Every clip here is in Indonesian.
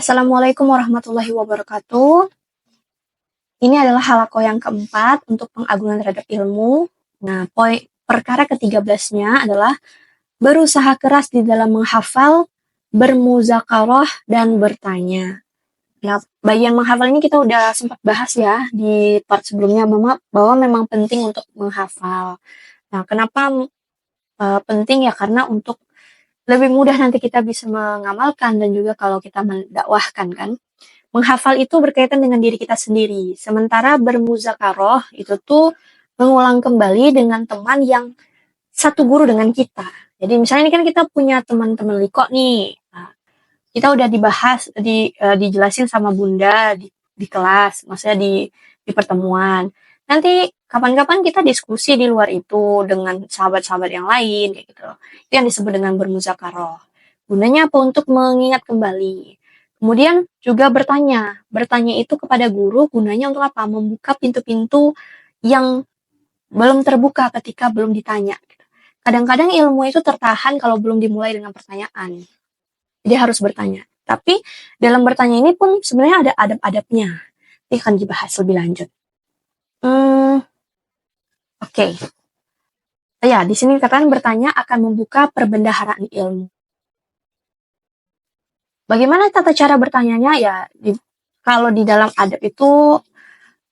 Assalamualaikum warahmatullahi wabarakatuh. Ini adalah halaqah yang keempat untuk pengagungan terhadap ilmu. Nah, perkara ke-13-nya adalah berusaha keras di dalam menghafal, bermuzakarah, dan bertanya. Nah, bagian menghafal ini kita udah sempat bahas ya di part sebelumnya bahwa memang penting untuk menghafal. Nah, kenapa penting ya? Karena untuk lebih mudah nanti kita bisa mengamalkan dan juga kalau kita mendakwahkan kan. Menghafal itu berkaitan dengan diri kita sendiri. Sementara bermuzakarah itu tuh mengulang kembali dengan teman yang satu guru dengan kita. Jadi misalnya ini kan kita punya teman-teman liko nih. Nah, kita udah dijelasin sama Bunda di kelas, maksudnya di pertemuan. Nanti kapan-kapan kita diskusi di luar itu dengan sahabat-sahabat yang lain kayak gitu. Itu yang disebut dengan bermuzakarah. Gunanya apa? Untuk mengingat kembali. Kemudian juga bertanya. Bertanya itu kepada guru gunanya untuk apa? Membuka pintu-pintu yang belum terbuka ketika belum ditanya. Kadang-kadang ilmu itu tertahan kalau belum dimulai dengan pertanyaan. Jadi harus bertanya. Tapi dalam bertanya ini pun sebenarnya ada adab-adabnya. Ini akan dibahas lebih lanjut. Oke. Ya, di sini dikatakan bertanya akan membuka perbendaharaan ilmu. Bagaimana tata cara bertanyanya? Ya, kalau di dalam adab itu,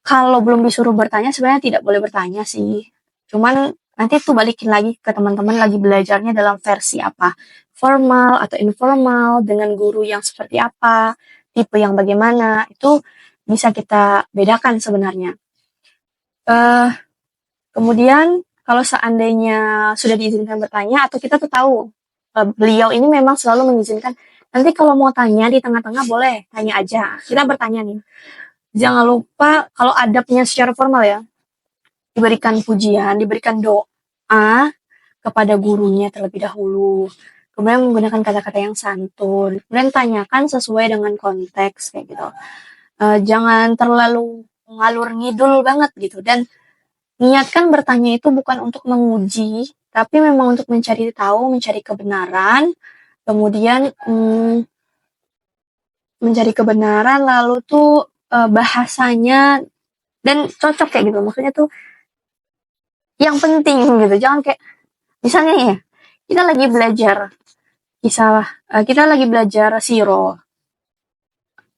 kalau belum disuruh bertanya, sebenarnya tidak boleh bertanya sih. Cuman nanti tuh balikin lagi ke teman-teman lagi belajarnya dalam versi apa. Formal atau informal, dengan guru yang seperti apa, tipe yang bagaimana, itu bisa kita bedakan sebenarnya. Kemudian, kalau seandainya sudah diizinkan bertanya, atau kita tuh tahu, beliau ini memang selalu mengizinkan, nanti kalau mau tanya di tengah-tengah boleh, tanya aja. Kita bertanya nih. Jangan lupa kalau adabnya secara formal ya, diberikan pujian, diberikan doa kepada gurunya terlebih dahulu. Kemudian menggunakan kata-kata yang santun. Kemudian tanyakan sesuai dengan konteks kayak gitu. Jangan terlalu ngalur ngidul banget gitu. Dan niatkan bertanya itu bukan untuk menguji, tapi memang untuk mencari tahu, mencari kebenaran. Kemudian mencari kebenaran lalu tuh bahasanya dan cocok kayak gitu. Maksudnya tuh yang penting gitu. Jangan kayak misalnya ya, kita lagi belajar kita lagi belajar siro.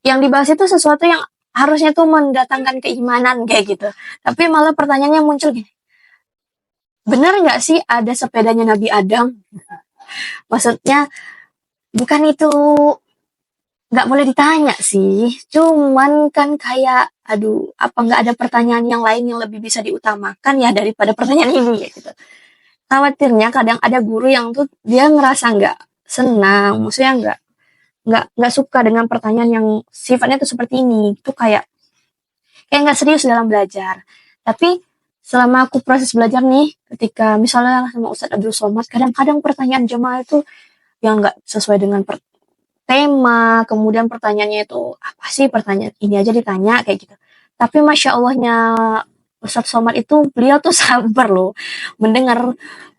Yang dibahas itu sesuatu yang harusnya tuh mendatangkan keimanan kayak gitu. Tapi malah pertanyaannya muncul gini. Benar nggak sih ada sepedanya Nabi Adam? Maksudnya bukan itu nggak boleh ditanya sih. Cuman kan kayak aduh, apa nggak ada pertanyaan yang lain yang lebih bisa diutamakan ya daripada pertanyaan ini gitu. Khawatirnya kadang ada guru yang tuh dia ngerasa nggak senang, maksudnya nggak suka dengan pertanyaan yang sifatnya tuh seperti ini. Itu kayak nggak serius dalam belajar. Tapi selama aku proses belajar nih, ketika misalnya sama Ustadz Abdul Somad, kadang-kadang pertanyaan jemaah itu yang nggak sesuai dengan tema, kemudian pertanyaannya itu apa sih pertanyaan ini aja ditanya kayak gitu. Tapi Masya Allahnya Ustadz Somad itu beliau tuh sabar loh mendengar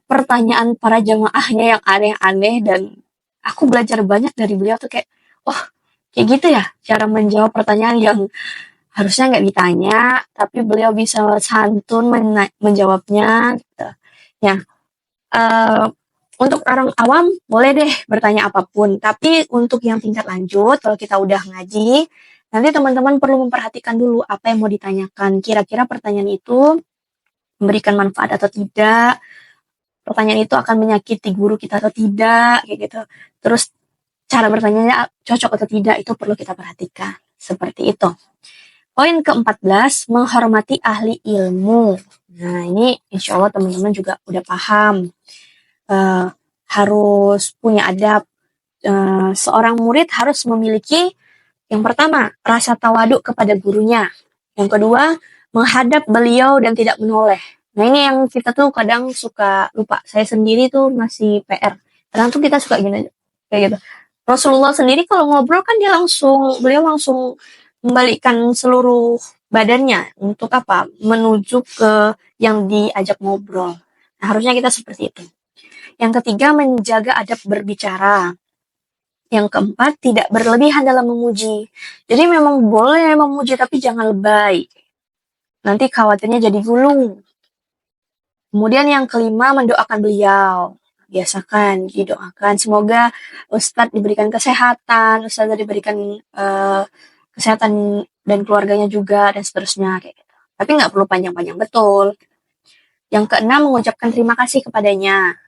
pertanyaan para jamaahnya yang aneh-aneh dan aku belajar banyak dari beliau tuh kayak, oh kayak gitu ya cara menjawab pertanyaan yang harusnya nggak ditanya, tapi beliau bisa santun menjawabnya. Gitu. Ya, untuk orang awam boleh deh bertanya apapun, tapi untuk yang tingkat lanjut, kalau kita udah ngaji, nanti teman-teman perlu memperhatikan dulu apa yang mau ditanyakan. Kira-kira pertanyaan itu memberikan manfaat atau tidak, pertanyaan itu akan menyakiti guru kita atau tidak, kayak gitu. Terus cara bertanya cocok atau tidak, itu perlu kita perhatikan. Seperti itu. Poin ke-14, menghormati ahli ilmu. Nah, ini insya Allah teman-teman juga udah paham. Harus punya adab. Seorang murid harus memiliki, yang pertama, rasa tawaduk kepada gurunya. Yang kedua, menghadap beliau dan tidak menoleh. Nah, ini yang kita tuh kadang suka lupa. Saya sendiri tuh masih PR. Kadang tuh kita suka gini, kayak gitu. Rasulullah sendiri kalau ngobrol kan beliau langsung membalikkan seluruh badannya untuk apa? Menuju ke yang diajak ngobrol. Nah, harusnya kita seperti itu. Yang ketiga, menjaga adab berbicara. Yang keempat, tidak berlebihan dalam memuji. Jadi memang boleh memuji tapi jangan lebay. Nanti khawatirnya jadi gulung. Kemudian yang kelima, mendoakan beliau. Biasakan didoakan. Semoga Ustadz diberikan kesehatan, Ustadz diberikan kesehatan dan keluarganya juga, dan seterusnya. Kayak gitu. Tapi nggak perlu panjang-panjang, betul. Yang keenam, mengucapkan terima kasih kepadanya.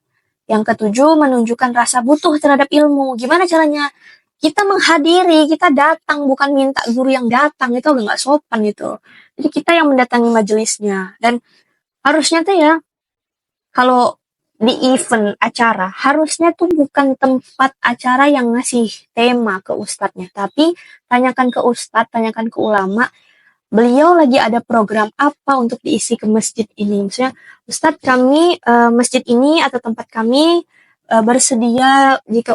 Yang ketujuh, menunjukkan rasa butuh terhadap ilmu. Gimana caranya? Kita menghadiri, kita datang, bukan minta guru yang datang. Itu udah nggak sopan itu. Jadi kita yang mendatangi majelisnya. Dan harusnya tuh ya, kalau di event acara, harusnya tuh bukan tempat acara yang ngasih tema ke ustadznya. Tapi tanyakan ke ustadz, tanyakan ke ulama, beliau lagi ada program apa untuk diisi ke masjid ini. Misalnya, Ustadz kami, masjid ini atau tempat kami bersedia jika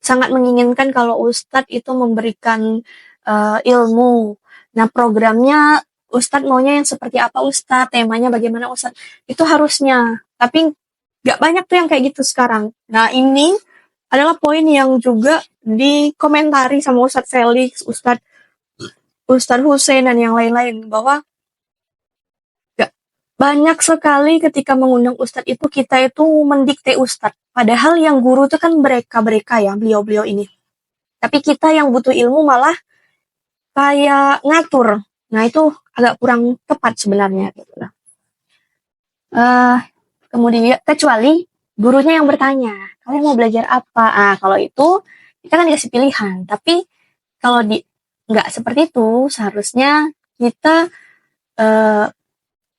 sangat menginginkan kalau Ustadz itu memberikan ilmu. Nah, programnya Ustadz maunya yang seperti apa Ustadz, temanya bagaimana Ustadz. Itu harusnya. Tapi gak banyak tuh yang kayak gitu sekarang. Nah, ini adalah poin yang juga dikomentari sama Ustadz Felix, Ustadz Hussein dan yang lain-lain, bahwa gak banyak sekali ketika mengundang Ustadz itu kita itu mendikte Ustadz. Padahal yang guru itu kan mereka ya, beliau-beliau ini. Tapi kita yang butuh ilmu malah kayak ngatur. Nah itu agak kurang tepat sebenarnya. Gitu. Kemudian kecuali gurunya yang bertanya, kalian mau belajar apa? Kalau itu kita kan dikasih pilihan. Tapi kalau nggak seperti itu, seharusnya kita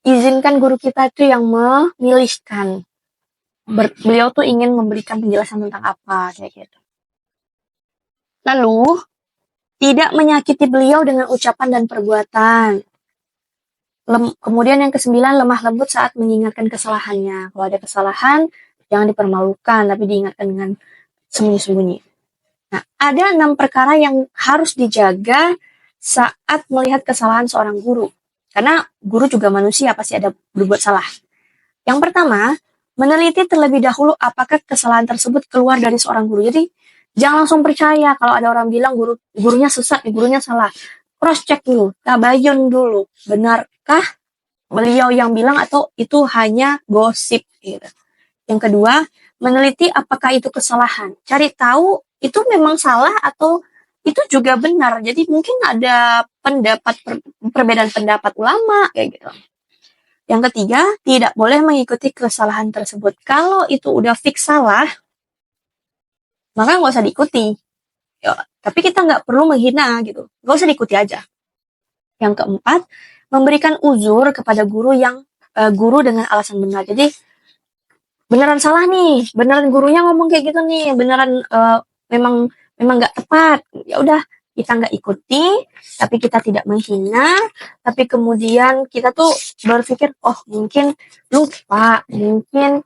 izinkan guru kita itu yang memilihkan. Beliau tuh ingin memberikan penjelasan tentang apa, kayak gitu. Lalu, tidak menyakiti beliau dengan ucapan dan perbuatan. Kemudian yang kesembilan, lemah lembut saat mengingatkan kesalahannya. Kalau ada kesalahan, jangan dipermalukan, tapi diingatkan dengan sembunyi-sembunyi. Nah, ada 6 perkara yang harus dijaga saat melihat kesalahan seorang guru. Karena guru juga manusia, pasti ada berbuat salah. Yang pertama, meneliti terlebih dahulu apakah kesalahan tersebut keluar dari seorang guru. Jadi, jangan langsung percaya kalau ada orang bilang gurunya sesat, gurunya salah. Cross check dulu, tabayun dulu. Benarkah beliau yang bilang atau itu hanya gosip? Gitu. Yang kedua, meneliti apakah itu kesalahan. Cari tahu itu memang salah atau itu juga benar. Jadi mungkin ada perbedaan pendapat ulama kayak gitu. Yang ketiga, tidak boleh mengikuti kesalahan tersebut. Kalau itu udah fix salah, maka nggak usah diikuti. Ya, tapi kita nggak perlu menghina gitu. Nggak usah diikuti aja. Yang keempat, memberikan uzur kepada guru dengan alasan benar. Jadi beneran salah nih, beneran gurunya ngomong kayak gitu nih, beneran memang nggak tepat. Ya udah, kita nggak ikuti, tapi kita tidak menghina, tapi kemudian kita tuh berpikir, oh mungkin lupa, mungkin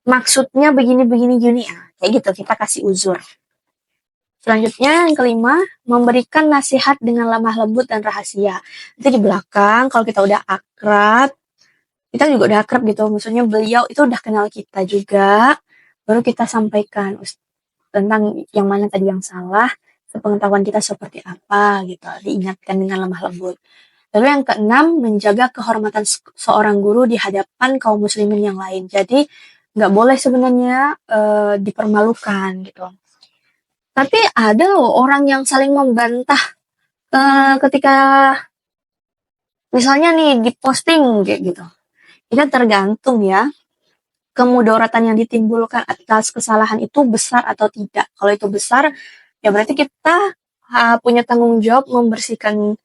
maksudnya begini gini ya, kayak gitu, kita kasih uzur. Selanjutnya yang kelima, memberikan nasihat dengan lemah lembut dan rahasia. Itu di belakang, kalau kita udah akrab, kita juga udah akrab gitu, maksudnya beliau itu udah kenal kita juga, baru kita sampaikan tentang yang mana tadi yang salah, sepengetahuan kita seperti apa gitu, diingatkan dengan lemah lembut. Lalu yang keenam, menjaga kehormatan seorang guru di hadapan kaum muslimin yang lain. Jadi nggak boleh sebenarnya dipermalukan gitu. Tapi ada loh orang yang saling membantah ketika misalnya nih diposting kayak gitu. Itu tergantung ya, kemudaratan yang ditimbulkan atas kesalahan itu besar atau tidak. Kalau itu besar, ya berarti kita punya tanggung jawab membersihkan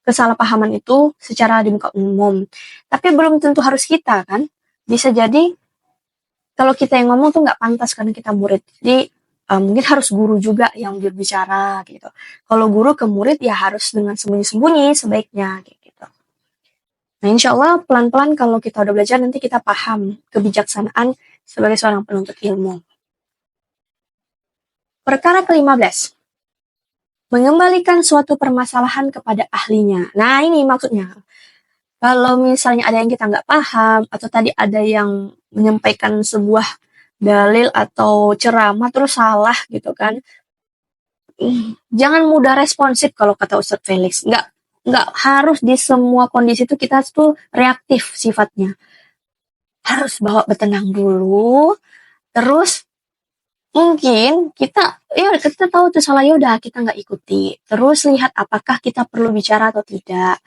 kesalahpahaman itu secara di muka umum. Tapi belum tentu harus kita kan. Bisa jadi kalau kita yang ngomong tuh nggak pantas karena kita murid. Jadi mungkin harus guru juga yang berbicara gitu. Kalau guru ke murid ya harus dengan sembunyi-sembunyi sebaiknya gitu. Nah, insya Allah pelan-pelan kalau kita udah belajar nanti kita paham kebijaksanaan sebagai seorang penuntut ilmu. Perkara ke-15. Mengembalikan suatu permasalahan kepada ahlinya. Nah, ini maksudnya. Kalau misalnya ada yang kita nggak paham, atau tadi ada yang menyampaikan sebuah dalil atau ceramah terus salah gitu kan. Jangan mudah responsif kalau kata Ustadz Felix. Nggak harus di semua kondisi itu kita tuh reaktif sifatnya. Harus bawa bertenang dulu, terus mungkin kita tahu itu salah, ya udah kita nggak ikuti. Terus lihat apakah kita perlu bicara atau tidak.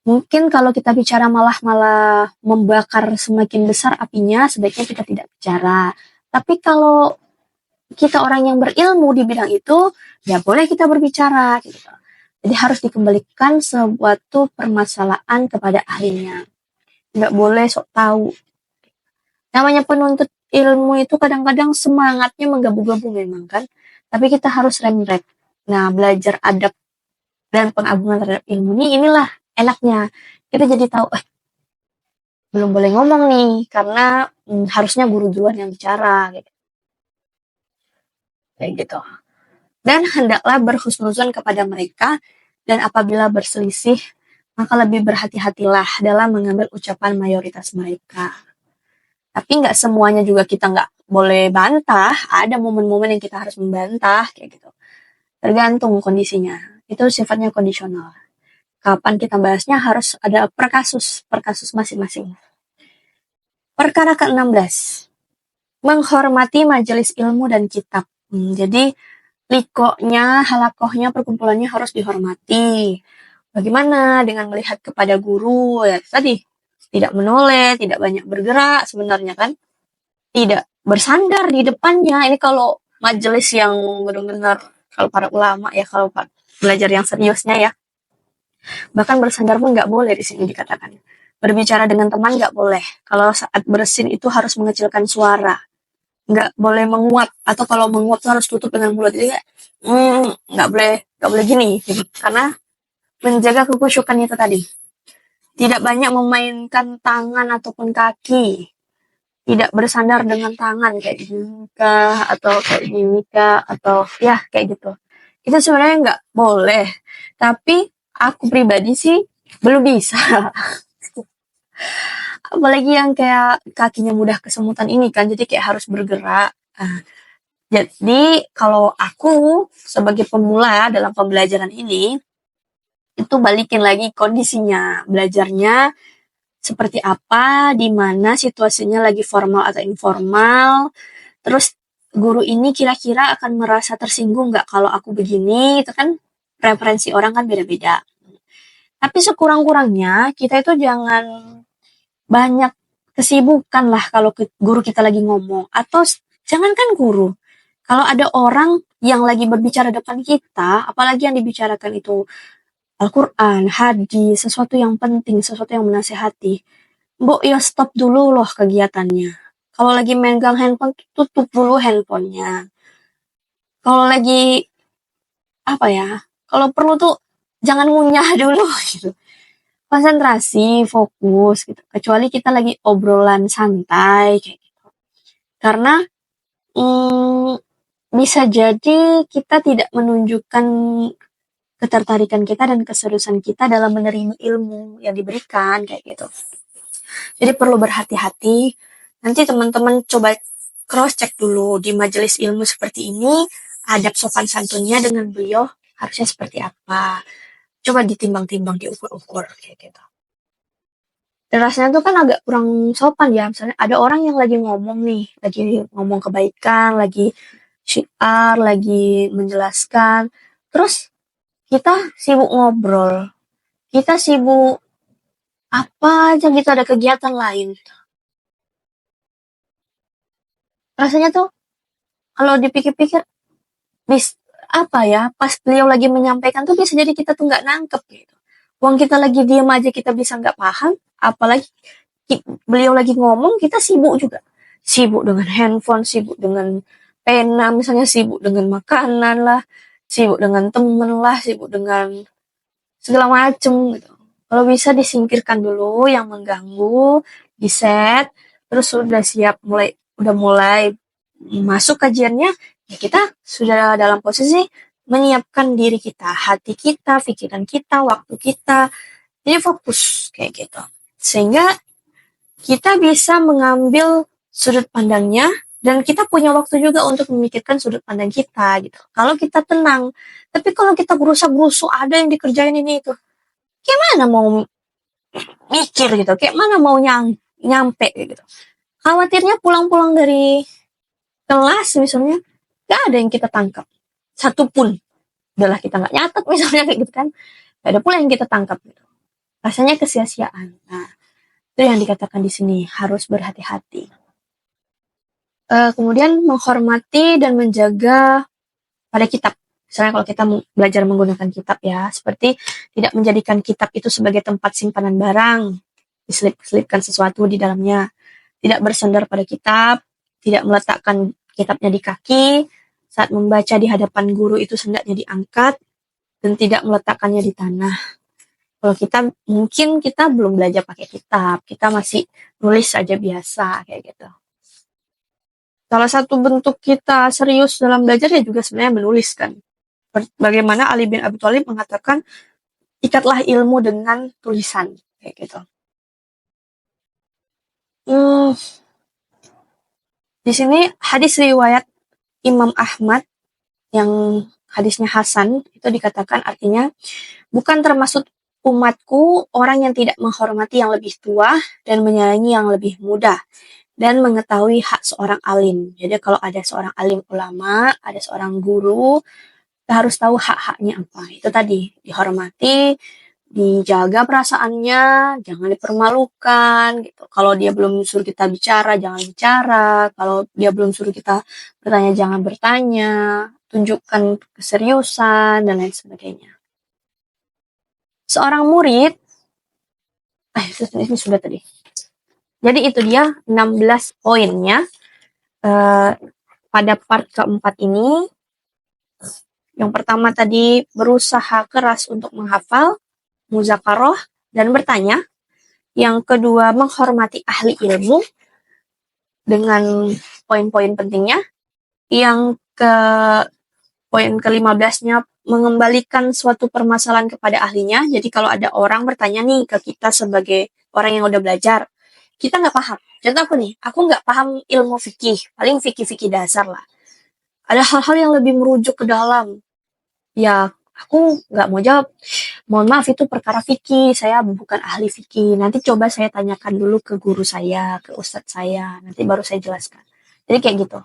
Mungkin kalau kita bicara malah membakar semakin besar apinya, sebaiknya kita tidak bicara. Tapi kalau kita orang yang berilmu di bidang itu, ya boleh kita berbicara gitu. Jadi harus dikembalikan suatu permasalahan kepada ahlinya. Nggak boleh sok tahu. Namanya penuntut ilmu itu kadang-kadang semangatnya menggebu-gebu memang kan. Tapi kita harus rem-rem. Nah, belajar adab dan pengagungan terhadap ilmu inilah enaknya. Kita jadi tahu, belum boleh ngomong nih, karena harusnya guru duluan yang bicara. Gitu. Kayak gitu. Dan hendaklah berhusnuzon kepada mereka, dan apabila berselisih, maka lebih berhati-hatilah dalam mengambil ucapan mayoritas mereka. Tapi nggak semuanya juga kita nggak boleh bantah, ada momen-momen yang kita harus membantah, kayak gitu. Tergantung kondisinya, itu sifatnya kondisional. Kapan kita bahasnya harus ada per kasus masing-masing. Perkara ke-16, menghormati majelis ilmu dan kitab. Jadi likonya, halakohnya, perkumpulannya harus dihormati. Bagaimana dengan melihat kepada guru? Ya tadi, tidak menoleh, tidak banyak bergerak sebenarnya kan. Tidak bersandar di depannya. Ini kalau majelis yang benar-benar, kalau para ulama ya, kalau belajar yang seriusnya ya. Bahkan bersandar pun nggak boleh di sini dikatakan. Berbicara dengan teman nggak boleh. Kalau saat bersin itu harus mengecilkan suara. Nggak boleh menguap, atau kalau menguap itu harus tutup dengan mulut. Jadi nggak boleh gini gitu. Karena menjaga kekhusyukan itu tadi. Tidak banyak memainkan tangan ataupun kaki. Tidak bersandar dengan tangan kayak gini atau kayak gini atau ya kayak gitu. Itu sebenarnya nggak boleh. Tapi aku pribadi sih belum bisa. Apalagi yang kayak kakinya mudah kesemutan ini kan, jadi kayak harus bergerak. Jadi kalau aku sebagai pemula dalam pembelajaran ini, itu balikin lagi kondisinya, belajarnya seperti apa, di mana situasinya lagi formal atau informal, terus guru ini kira-kira akan merasa tersinggung nggak kalau aku begini, itu kan preferensi orang kan beda-beda. Tapi sekurang-kurangnya kita itu jangan banyak kesibukan lah kalau guru kita lagi ngomong. Atau jangankan guru, kalau ada orang yang lagi berbicara depan kita, apalagi yang dibicarakan itu Al-Quran, hadis, sesuatu yang penting, sesuatu yang menasehati, Mbok ya stop dulu loh kegiatannya. Kalau lagi megang handphone, tutup dulu handphonenya. Kalau lagi, kalau perlu tuh jangan ngunyah dulu gitu. Konsentrasi, fokus gitu. Kecuali kita lagi obrolan santai kayak gitu. Karena bisa jadi kita tidak menunjukkan ketertarikan kita dan keseriusan kita dalam menerima ilmu yang diberikan kayak gitu. Jadi perlu berhati-hati. Nanti teman-teman coba cross check dulu di majelis ilmu seperti ini, adab sopan santunnya dengan beliau harusnya seperti apa. Coba ditimbang-timbang, diukur-ukur kayak gitu. Dan rasanya tuh kan agak kurang sopan ya. Misalnya ada orang yang lagi ngomong nih, lagi ngomong kebaikan, lagi syiar, lagi menjelaskan. Terus kita sibuk ngobrol. Kita sibuk apa aja gitu, ada kegiatan lain. Rasanya tuh kalau dipikir-pikir, pas beliau lagi menyampaikan tuh bisa jadi kita tuh nggak nangkep gitu. Uang kita lagi diam aja kita bisa nggak paham, apalagi beliau lagi ngomong kita sibuk juga. Sibuk dengan handphone, sibuk dengan pena, misalnya sibuk dengan makanan lah, sibuk dengan temen lah, sibuk dengan segala macem gitu. Kalau bisa disingkirkan dulu yang mengganggu, di set, terus udah siap udah mulai masuk kajiannya, ya kita sudah dalam posisi menyiapkan diri kita, hati kita, pikiran kita, waktu kita. Jadi fokus kayak gitu. Sehingga kita bisa mengambil sudut pandangnya Dan kita punya waktu juga untuk memikirkan sudut pandang kita gitu. Kalau kita tenang, tapi kalau kita berusaha ada yang dikerjain ini itu, gimana mau mikir gitu? Kayak mana mau nyampe gitu? Khawatirnya pulang-pulang dari kelas misalnya, gak ada yang kita tangkap, satu pun. Udahlah kita nggak nyatet misalnya kayak gitu kan, gak ada pula yang kita tangkap gitu. Rasanya kesia-siaan. Nah, itu yang dikatakan di sini, harus berhati-hati. Kemudian menghormati dan menjaga pada kitab. Misalnya kalau kita belajar menggunakan kitab ya, seperti tidak menjadikan kitab itu sebagai tempat simpanan barang, diselip-selipkan sesuatu di dalamnya, tidak bersandar pada kitab, tidak meletakkan kitabnya di kaki, saat membaca di hadapan guru itu sendaknya diangkat, dan tidak meletakkannya di tanah. Kalau kita, mungkin kita belum belajar pakai kitab, kita masih nulis saja biasa, kayak gitu. Salah satu bentuk kita serius dalam belajar ya juga sebenarnya menulis kan. Bagaimana Ali bin Abi Thalib mengatakan, ikatlah ilmu dengan tulisan, kayak gitu. Di sini hadis riwayat Imam Ahmad yang hadisnya Hasan, itu dikatakan artinya, bukan termasuk umatku orang yang tidak menghormati yang lebih tua dan menyayangi yang lebih muda dan mengetahui hak seorang alim. Jadi kalau ada seorang alim ulama, ada seorang guru, kita harus tahu hak-haknya apa. Itu tadi, dihormati, dijaga perasaannya, jangan dipermalukan gitu. Kalau dia belum suruh kita bicara, jangan bicara. Kalau dia belum suruh kita bertanya, jangan bertanya. Tunjukkan keseriusan dan lain sebagainya. Seorang murid, ini sudah tadi. Jadi itu dia 16 poinnya pada part keempat ini. Yang pertama tadi, berusaha keras untuk menghafal, muzakaroh, dan bertanya. Yang kedua, menghormati ahli ilmu dengan poin-poin pentingnya. Yang poin ke-15-nya, mengembalikan suatu permasalahan kepada ahlinya. Jadi kalau ada orang bertanya nih ke kita sebagai orang yang udah belajar, kita nggak paham. Contoh aku nih, aku nggak paham ilmu fikih, paling fikih-fikih dasar lah. Ada hal-hal yang lebih merujuk ke dalam. Ya, aku nggak mau jawab. Mohon maaf, itu perkara fikih, saya bukan ahli fikih. Nanti coba saya tanyakan dulu ke guru saya, ke ustadz saya. Nanti baru saya jelaskan. Jadi kayak gitu.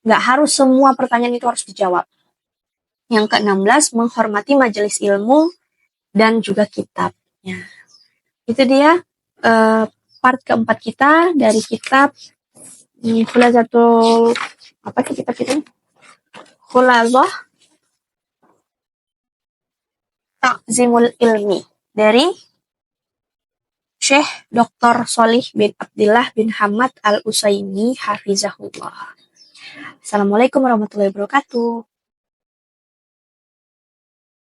Nggak harus semua pertanyaan itu harus dijawab. Yang ke-16, menghormati majelis ilmu dan juga kitabnya. Itu dia part keempat kita dari kitab Khulazatul, apa sih kitab itu? Khulazah Ta'zimul Ilmi dari Syekh Dr. Sholih bin Abdillah bin Hamad Al-Utsaimin hafizahullah. Assalamualaikum warahmatullahi wabarakatuh.